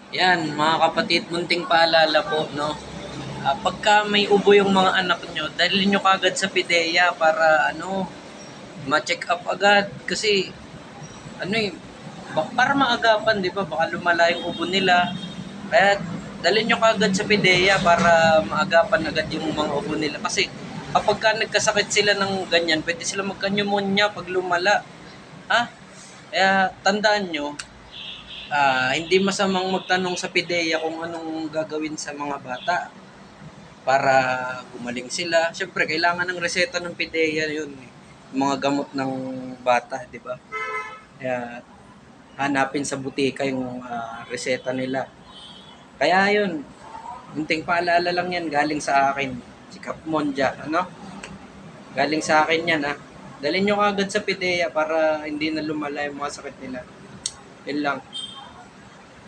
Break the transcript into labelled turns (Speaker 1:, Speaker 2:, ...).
Speaker 1: Yan, mga kapatid, munting paalala po, no? Pagka may ubo yung mga anak nyo, dalhin nyo kagad sa PIDEA para, ma-check up agad. Kasi, ano eh, para maagapan, di ba? Baka lumala yung ubo nila. Kaya, dalhin nyo kagad sa PIDEA para maagapan agad yung mga ubo nila. Kasi, kapag ka nagkasakit sila ng ganyan, pwede sila magka-pneumonia pag lumala. Ha? Kaya, tandaan nyo, hindi masamang magtanong sa PIDEA kung anong gagawin sa mga bata para gumaling sila. Siyempre, kailangan ng reseta ng PIDEA yun. Yung mga gamot ng bata, di ba? Kaya hanapin sa butika yung reseta nila. Kaya yun, munting paalala lang yan galing sa akin. Si Kap Monja, ano? Galing sa akin yan, ha? Dalhin nyo kagad sa PIDEA para hindi na lumala yung mga sakit nila. Yun lang.